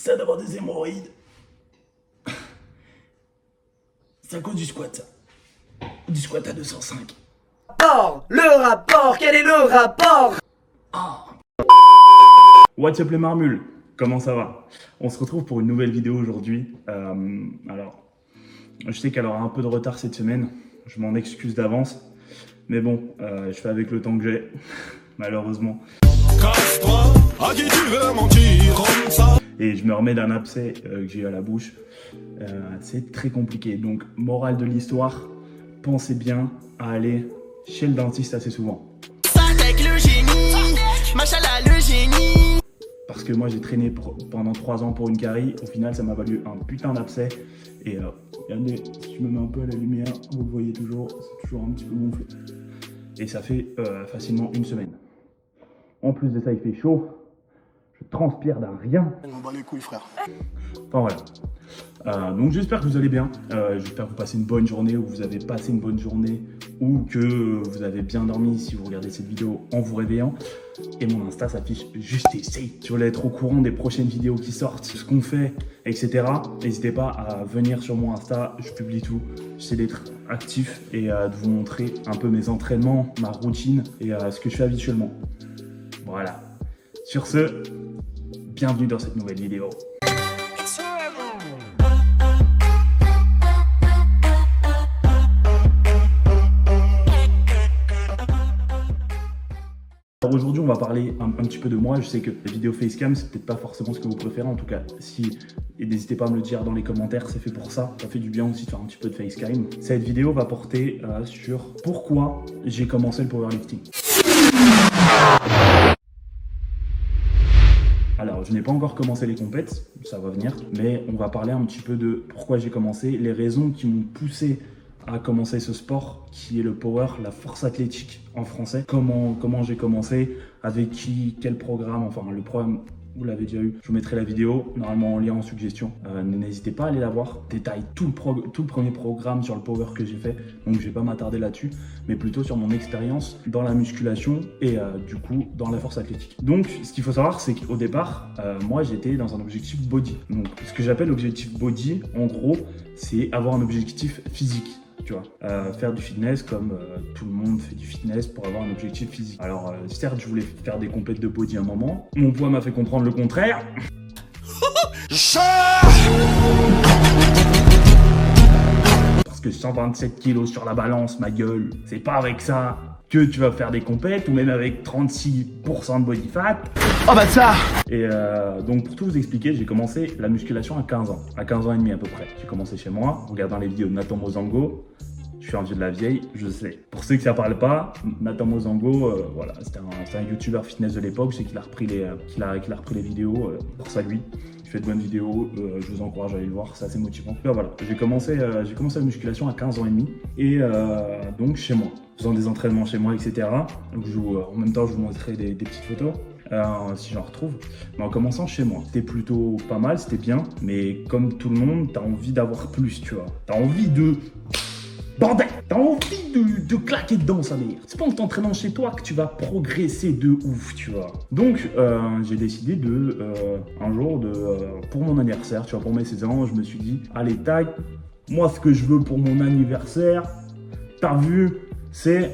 ça d'avoir des hémorroïdes. C'est à cause du squat, ça. Du squat à 205. Le rapport, quel est le rapport? What's up les marmules? Comment ça va? On se retrouve pour une nouvelle vidéo aujourd'hui. Alors, je sais qu'elle aura un peu de retard cette semaine. Je m'en excuse d'avance. Mais bon, je fais avec le temps que j'ai, malheureusement. Casse-toi, à qui tu veux mentir comme ça? Et je me remets d'un abcès que j'ai eu à la bouche. C'est très compliqué. Donc, morale de l'histoire, pensez bien à aller chez le dentiste assez souvent. Avec le génie, machallah le génie. Parce que moi, j'ai traîné pendant 3 ans pour une carie. Au final, ça m'a valu un putain d'abcès. Et regardez, si je me mets un peu à la lumière, vous le voyez toujours, c'est toujours un petit peu gonflé. Et ça fait facilement une semaine. En plus de ça, il fait chaud. Je transpire d'un rien. On bat les couilles, frère. Enfin voilà. Donc j'espère que vous allez bien. J'espère que vous passez une bonne journée ou que vous avez passé une bonne journée ou que vous avez bien dormi si vous regardez cette vidéo en vous réveillant. Et mon Insta s'affiche juste ici. Si vous voulez être au courant des prochaines vidéos qui sortent, ce qu'on fait, etc. N'hésitez pas à venir sur mon Insta. Je publie tout. J'essaie d'être actif et de vous montrer un peu mes entraînements, ma routine et ce que je fais habituellement. Voilà. Sur ce, bienvenue dans cette nouvelle vidéo. Alors aujourd'hui, on va parler un petit peu de moi. Je sais que les vidéos facecam, c'est peut-être pas forcément ce que vous préférez. En tout cas, et n'hésitez pas à me le dire dans les commentaires, c'est fait pour ça. Ça fait du bien aussi de faire un petit peu de facecam. Cette vidéo va porter sur pourquoi j'ai commencé le powerlifting. Alors, je n'ai pas encore commencé les compètes, ça va venir, mais on va parler un petit peu de pourquoi j'ai commencé, les raisons qui m'ont poussé à commencer ce sport qui est le power, la force athlétique en français. Comment j'ai commencé, avec qui, quel programme, enfin le programme, vous l'avez déjà eu. Je vous mettrai la vidéo, normalement en lien en suggestion. N'hésitez pas à aller la voir. Détaille tout le premier programme sur le power que j'ai fait. Donc je vais pas m'attarder là-dessus, mais plutôt sur mon expérience dans la musculation et du coup dans la force athlétique. Donc ce qu'il faut savoir, c'est qu'au départ, moi j'étais dans un objectif body. Donc ce que j'appelle objectif body, en gros, c'est avoir un objectif physique. Tu vois, faire du fitness comme tout le monde fait du fitness pour avoir un objectif physique. Alors certes, je voulais faire des compètes de body un moment. Mon poids m'a fait comprendre le contraire. Parce que 127 kilos sur la balance, ma gueule, c'est pas avec ça que tu vas faire des compètes ou même avec 36% de body fat. Oh bah ça. Et donc pour tout vous expliquer, j'ai commencé la musculation à 15 ans, à 15 ans et demi à peu près. J'ai commencé chez moi, en regardant les vidéos de Nathan Mozango. Je suis un vieux de la vieille, je sais. Pour ceux que ça parle pas, Nathan Mozango, voilà, c'était un youtubeur fitness de l'époque. Je sais qu'il a repris les vidéos. Pour ça, lui, il fait de bonnes vidéos. Je vous encourage à aller le voir, c'est assez motivant. Là, voilà, j'ai commencé la musculation à 15 ans et demi. Et donc chez moi, faisant des entraînements chez moi, etc. Donc en même temps, je vous montrerai des petites photos. Si j'en retrouve, mais en commençant chez moi, c'était plutôt pas mal, c'était bien, mais comme tout le monde, t'as envie d'avoir plus, tu vois. T'as envie de... Bordel, t'as envie de claquer dedans, ça veut dire. C'est pas en t'entraînant chez toi que tu vas progresser de ouf, tu vois. Donc, j'ai décidé un jour, pour mon anniversaire, tu vois, pour mes 16 ans, je me suis dit, allez, tac, moi, ce que je veux pour mon anniversaire, t'as vu, c'est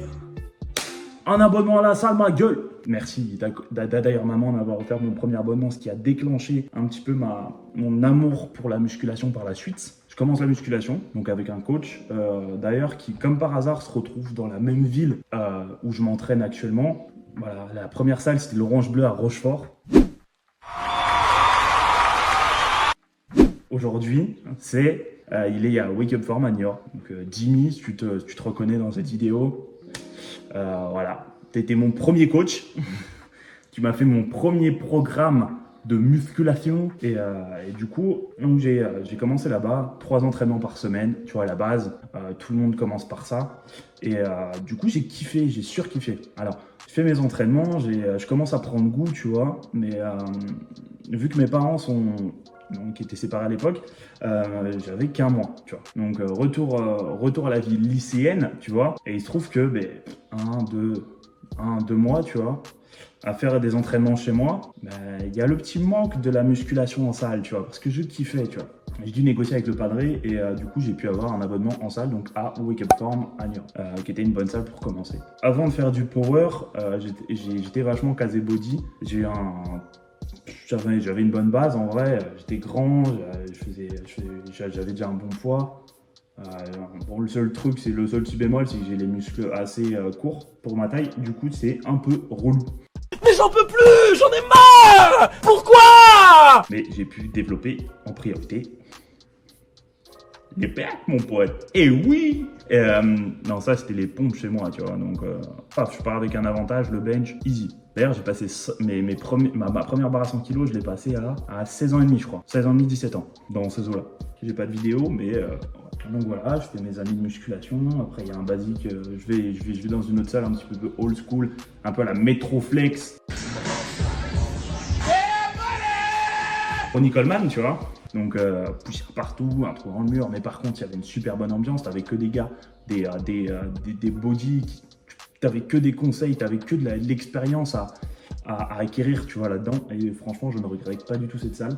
un abonnement à la salle, ma gueule. Merci d'ailleurs maman d'avoir offert mon premier abonnement, ce qui a déclenché un petit peu mon amour pour la musculation par la suite. Je commence la musculation, donc avec un coach d'ailleurs qui, comme par hasard, se retrouve dans la même ville où je m'entraîne actuellement. Voilà, la première salle, c'était l'Orange Bleu à Rochefort. Aujourd'hui, il est à Wake Up Form à Niort. Donc Jimmy, si tu te reconnais dans cette vidéo, voilà. Tu étais mon premier coach, tu m'as fait mon premier programme de musculation et du coup, j'ai commencé là-bas, 3 entraînements par semaine, tu vois, à la base, tout le monde commence par ça et du coup, j'ai kiffé, j'ai surkiffé. Alors, je fais mes entraînements, je commence à prendre goût, tu vois, mais vu que mes parents qui étaient séparés à l'époque, j'avais qu'1 mois, tu vois. Donc, retour à la vie lycéenne, tu vois, et il se trouve que, 1, 2... 1-2 mois, tu vois, à faire des entraînements chez moi, il y a le petit manque de la musculation en salle, tu vois, parce que je kiffais, tu vois. J'ai dû négocier avec le padré et du coup j'ai pu avoir un abonnement en salle, donc à Wake Up Form à Nyon, qui était une bonne salle pour commencer. Avant de faire du power, j'étais vachement casé body. J'avais une bonne base en vrai, j'étais grand, j'avais déjà un bon poids. Bon, le seul truc, c'est le seul petit bémol, c'est que j'ai les muscles assez courts pour ma taille, du coup c'est un peu relou. Mais j'en peux plus, j'en ai marre. Pourquoi? Mais j'ai pu développer en priorité les pecs, mon pote. Et oui. Non, ça c'était les pompes chez moi, tu vois. Donc, je pars avec un avantage, le bench, easy. D'ailleurs, j'ai passé ma première barre à 100 kg, je l'ai passée à 16 ans et demi, je crois. 16 ans et demi, 17 ans, dans ces eaux-là. J'ai pas de vidéo, mais donc voilà, je fais mes amis de musculation. Après, il y a un basique, je vais dans une autre salle un petit peu old school, un peu à la Metroflex. Ronnie Coleman, tu vois. Donc, poussière partout, un trou dans le mur. Mais par contre, il y avait une super bonne ambiance. T'avais que des gars, des body. T'avais que des conseils, t'avais que de l'expérience à acquérir, tu vois, là-dedans. Et franchement, je ne regrette pas du tout cette salle.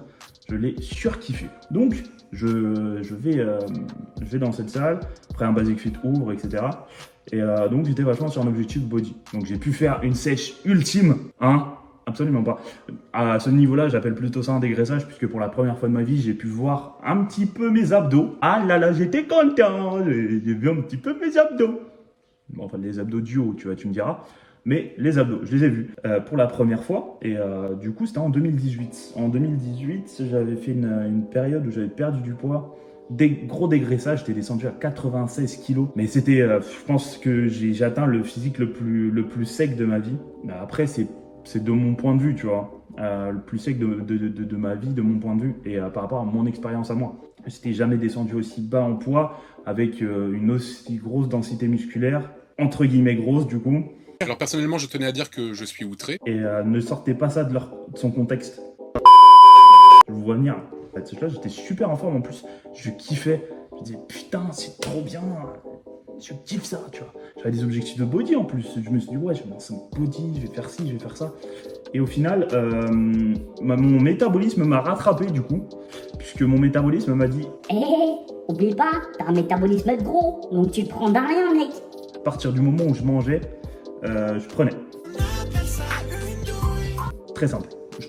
Je l'ai surkiffé. Donc, je vais dans cette salle. Après, un Basic Fit ouvre, etc. Et donc, j'étais vachement sur un objectif body. Donc, j'ai pu faire une sèche ultime, hein. Absolument pas. À ce niveau-là, j'appelle plutôt ça un dégraissage, puisque pour la première fois de ma vie, j'ai pu voir un petit peu mes abdos. Ah là là, j'étais content. J'ai vu un petit peu mes abdos. Bon, enfin, les abdos du haut, tu vois, tu me diras. Mais les abdos, je les ai vus pour la première fois. Et du coup, c'était en 2018. En 2018, j'avais fait une période où j'avais perdu du poids. Gros dégraissage, j'étais descendu à 96 kilos. Mais c'était, je pense que j'ai atteint le physique le plus sec de ma vie. Après, c'est de mon point de vue, tu vois, le plus sec de ma vie, de mon point de vue, et par rapport à mon expérience à moi. Je n'étais jamais descendu aussi bas en poids, avec une aussi grosse densité musculaire, entre guillemets grosse du coup. Alors personnellement, je tenais à dire que je suis outré. Et ne sortez pas ça de son contexte. Je vous vois venir. Là, j'étais super en forme en plus, je kiffais. Je me disais, putain, c'est trop bien. Je kiffe ça, tu vois. J'avais des objectifs de body en plus. Je me suis dit, ouais, je vais lancer mon body, je vais faire ci, je vais faire ça. Et au final, mon métabolisme m'a rattrapé du coup, puisque mon métabolisme m'a dit, oublie pas, t'as un métabolisme gros, donc tu prends d'un rien, mec. à partir du moment où je mangeais, je prenais. Très simple. Je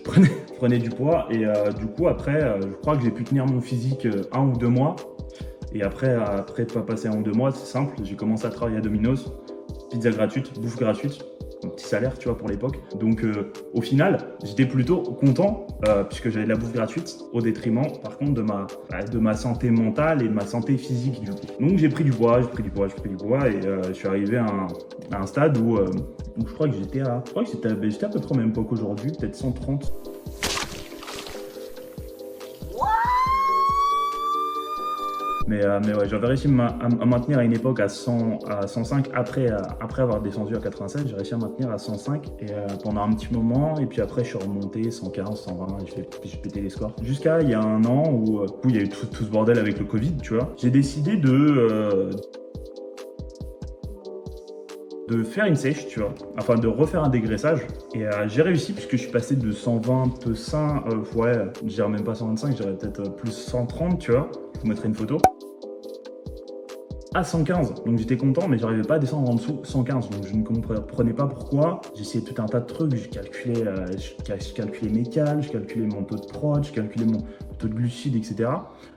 prenais du poids et du coup, après, je crois que j'ai pu tenir mon physique 1 ou 2 mois. Et après pas passer 1 ou 2 mois, c'est simple, j'ai commencé à travailler à Domino's, pizza gratuite, bouffe gratuite, un petit salaire, tu vois, pour l'époque. Donc au final, j'étais plutôt content puisque j'avais de la bouffe gratuite au détriment, par contre, de ma santé mentale et de ma santé physique du coup. Donc j'ai pris du poids et je suis arrivé à un stade où je crois que j'étais à peu près au même poids qu'aujourd'hui, peut-être 130. Mais ouais, j'avais réussi à maintenir à une époque à 105 après avoir descendu à 87, j'ai réussi à maintenir à 105 et pendant un petit moment, et puis après je suis remonté 115, 120, et j'ai pété les scores. Jusqu'à il y a un an où il y a eu tout ce bordel avec le Covid, tu vois. J'ai décidé de faire une sèche, tu vois, enfin de refaire un dégraissage. Et j'ai réussi puisque je suis passé de 125, je dirais même pas 125, je dirais peut-être plus 130, tu vois. Je vous mettrai une photo. À 115, donc j'étais content, mais j'arrivais pas à descendre en dessous 115, donc je ne comprenais pas pourquoi. J'essayais tout un tas de trucs, je calculais mes cales, je calculais mon taux de prod, je calculais mon taux de glucides, etc.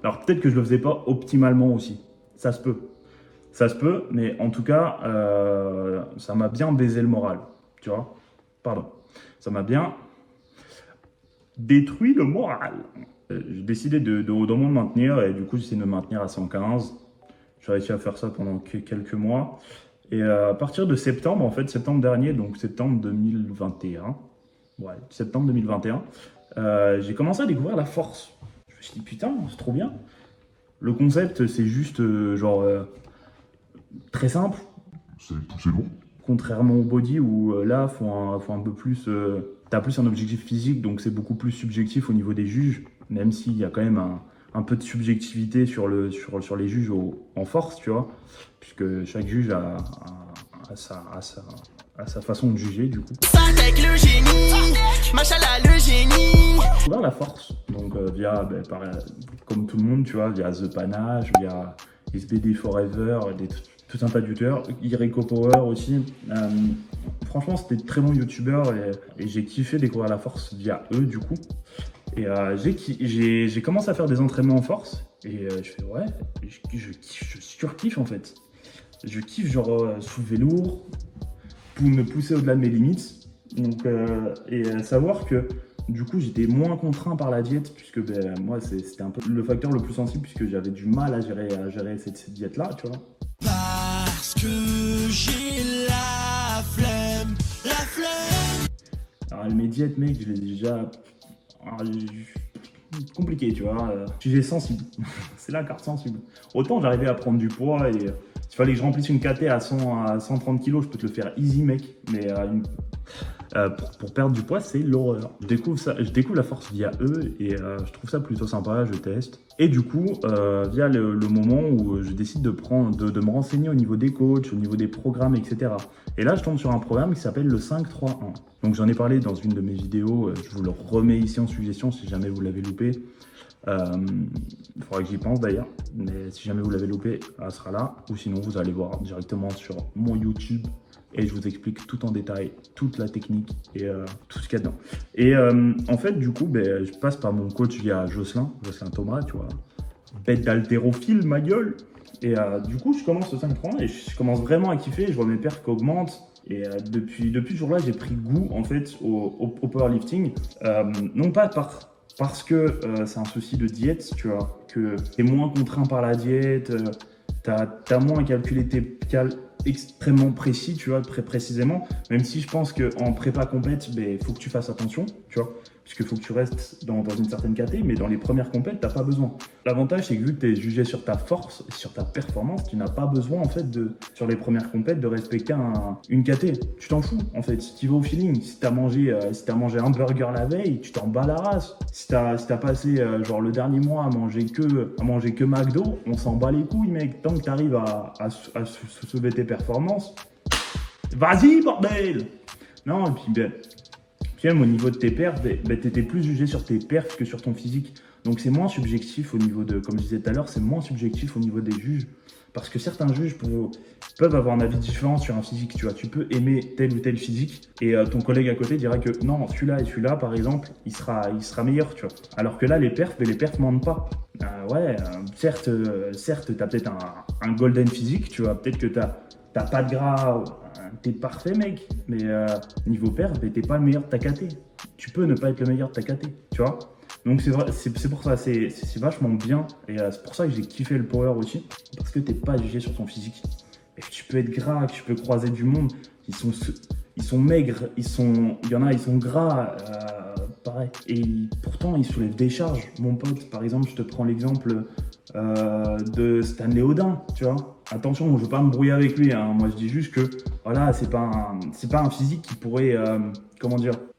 Alors peut-être que je le faisais pas optimalement aussi, ça se peut, mais en tout cas, ça m'a bien baisé le moral, tu vois. Pardon, ça m'a bien détruit le moral. J'ai décidé de me maintenir et du coup j'essaie de me maintenir à 115. J'ai réussi à faire ça pendant quelques mois. Et à partir de septembre, en fait, septembre dernier, donc septembre 2021, j'ai commencé à découvrir la force. Je me suis dit, putain, c'est trop bien. Le concept, c'est juste très simple. C'est long. Contrairement au body où là, faut un peu plus. T'as plus un objectif physique, donc c'est beaucoup plus subjectif au niveau des juges, même s'il y a quand même un peu de subjectivité sur les juges en force, tu vois, puisque chaque juge a à sa façon de juger du coup. Avec le génie, machallah le génie. J'ai découvert la force, donc via, comme tout le monde, tu vois, via The Panache, via SBD Forever, tout un tas de youtubeurs, Ireko Power aussi. Franchement, c'était de très bons youtubeurs et j'ai kiffé découvrir la force via eux du coup. Et j'ai commencé à faire des entraînements en force et je fais ouais, je kiffe, je surkiffe en fait. Je kiffe genre soulever lourd, pour me pousser au-delà de mes limites. Donc, savoir que du coup j'étais moins contraint par la diète puisque moi c'était un peu le facteur le plus sensible puisque j'avais du mal à gérer cette diète-là, tu vois. Parce que j'ai la flemme. Alors mes diètes, mec, je les ai déjà... compliqué, tu vois. Sujet sensible. C'est la carte sensible. Autant j'arrivais à prendre du poids et s'il fallait que je remplisse une KT à 130 kg, je peux te le faire easy, mec. Mais pour perdre du poids, c'est l'horreur. Je découvre la force via eux et je trouve ça plutôt sympa, je teste. Et du coup, via le moment où je décide de me renseigner au niveau des coachs, au niveau des programmes, etc. Et là, je tombe sur un programme qui s'appelle le 5-3-1. Donc j'en ai parlé dans une de mes vidéos, je vous le remets ici en suggestion si jamais vous l'avez loupé. Il faudra que j'y pense d'ailleurs, mais si jamais vous l'avez loupé, elle sera là. Ou sinon, vous allez voir directement sur mon YouTube et je vous explique tout en détail, toute la technique et tout ce qu'il y a dedans. Et en fait, du coup, je passe par mon coach via Jocelyn Thomas, tu vois. Bête d'haltérophile, ma gueule. Et du coup, je commence au 5-3 et je commence vraiment à kiffer. Je vois mes perfs qui augmentent. Et depuis ce jour-là, j'ai pris goût en fait au powerlifting. Non pas parce que c'est un souci de diète, tu vois, que t'es moins contraint par la diète, t'as moins à calculer tes extrêmement précis, tu vois, très précisément. Même si je pense qu'en prépa compète, faut que tu fasses attention, tu vois. Puisqu'il faut que tu restes dans une certaine caté, mais dans les premières compètes, t'as pas besoin. L'avantage, c'est que vu que tu es jugé sur ta force, sur ta performance, tu n'as pas besoin, en fait, sur les premières compètes, de respecter une caté. Tu t'en fous, en fait. Tu vas au feeling. Si t'as mangé un burger la veille, tu t'en bats la race. Si t'as passé, le dernier mois à manger que McDo, on s'en bat les couilles, mec. Tant que t'arrives à soulever tes performances, vas-y, bordel! Non, et puis, au niveau de tes perfs, t'étais plus jugé sur tes perfs que sur ton physique. Donc c'est moins subjectif au niveau de, comme je disais tout à l'heure, c'est moins subjectif au niveau des juges. Parce que certains juges peuvent avoir un avis différent sur un physique, tu vois. Tu peux aimer tel ou tel physique et ton collègue à côté dira que non, celui-là et celui-là, par exemple, il sera meilleur, tu vois. Alors que là, les perfs mentent pas. Certes, t'as peut-être un golden physique, tu vois. Peut-être que t'as pas de gras, t'es parfait, mec. Mais niveau perf, t'es pas le meilleur de ta KT. Tu peux ne pas être le meilleur de ta KT, tu vois. Donc c'est vrai, c'est pour ça, c'est vachement bien. Et c'est pour ça que j'ai kiffé le power aussi. Parce que t'es pas jugé sur ton physique. Et tu peux être gras, tu peux croiser du monde. Ils sont maigres, il y en a, ils sont gras, pareil. Et pourtant, ils soulèvent des charges. Mon pote, par exemple, je te prends l'exemple de Stanley Odin, tu vois. Attention, je veux pas me brouiller avec lui, hein. Moi je dis juste que voilà, c'est pas un physique qui pourrait,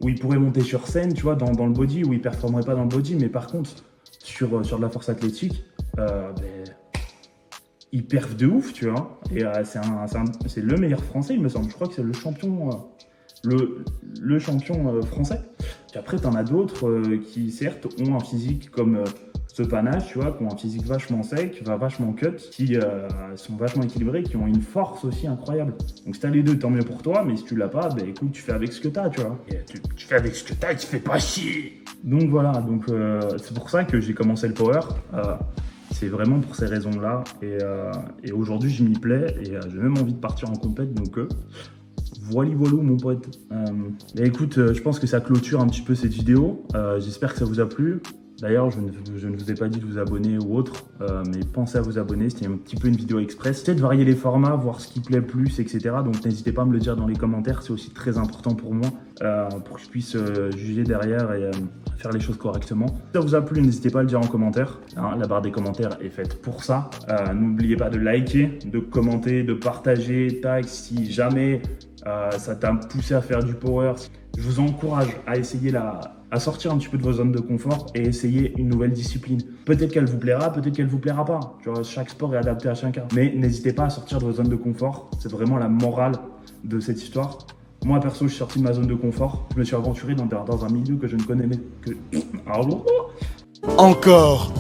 où il pourrait monter sur scène, tu vois, dans le body, où il performerait pas dans le body, mais par contre, sur de la force athlétique, il perf de ouf, tu vois. Et c'est le meilleur français, il me semble. Je crois que c'est le champion, le champion français. Puis après, t'en as d'autres qui, certes, ont un physique comme ce panache, tu vois, qui ont un physique vachement sec, vachement cut, qui sont vachement équilibrés, qui ont une force aussi incroyable. Donc si t'as les deux, tant mieux pour toi, mais si tu l'as pas, écoute, tu fais avec ce que t'as, tu vois. Et tu fais avec ce que t'as et tu fais pas chier. Donc voilà, c'est pour ça que j'ai commencé le power. C'est vraiment pour ces raisons-là. Et aujourd'hui, je m'y plais et j'ai même envie de partir en compète, donc voilà mon pote. Écoute, je pense que ça clôture un petit peu cette vidéo. J'espère que ça vous a plu. D'ailleurs, je ne vous ai pas dit de vous abonner ou autre, mais pensez à vous abonner, c'était un petit peu une vidéo express. Peut-être varier les formats, voir ce qui plaît plus, etc. Donc n'hésitez pas à me le dire dans les commentaires, c'est aussi très important pour moi, pour que je puisse juger derrière et faire les choses correctement. Si ça vous a plu, n'hésitez pas à le dire en commentaire, hein, la barre des commentaires est faite pour ça. N'oubliez pas de liker, de commenter, de partager, tag si jamais ça t'a poussé à faire du power. Je vous encourage à essayer à sortir un petit peu de vos zones de confort et essayer une nouvelle discipline. Peut-être qu'elle vous plaira, peut-être qu'elle vous plaira pas. Tu vois, chaque sport est adapté à chacun. Mais n'hésitez pas à sortir de vos zones de confort. C'est vraiment la morale de cette histoire. Moi, perso, je suis sorti de ma zone de confort. Je me suis aventuré dans un milieu que je ne connaissais que... Encore.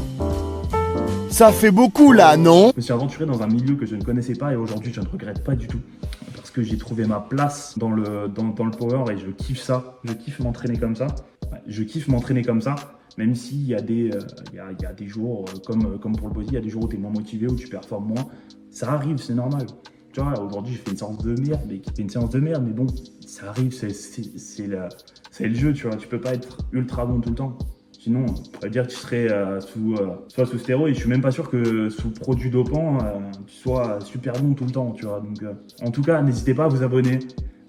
Ça fait beaucoup là, non? Je me suis aventuré dans un milieu que je ne connaissais pas et aujourd'hui, je ne regrette pas du tout. Parce que j'ai trouvé ma place dans le power et je kiffe ça. Je kiffe m'entraîner comme ça. Ouais, je kiffe m'entraîner comme ça. Même s'il y a des jours, comme pour le body, il y a des jours où tu es moins motivé, où tu performes moins. Ça arrive, c'est normal. Tu vois, aujourd'hui, j'ai fait une séance de merde, mais bon, ça arrive, c'est le jeu, tu vois. Tu peux pas être ultra bon tout le temps. Sinon, on pourrait dire que tu serais soit sous stéroïdes. Je suis même pas sûr que sous produits dopants, tu sois super bon tout le temps, tu vois. Donc, en tout cas, n'hésitez pas à vous abonner.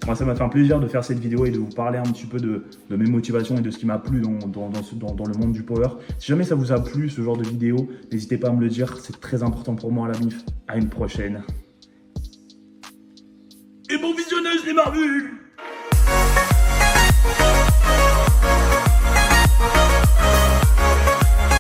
Moi, ça m'a fait un plaisir de faire cette vidéo et de vous parler un petit peu de mes motivations et de ce qui m'a plu dans le monde du power. Si jamais ça vous a plu, ce genre de vidéo, n'hésitez pas à me le dire. C'est très important pour moi à la MIF. À une prochaine. Et bon visionnage les marbules.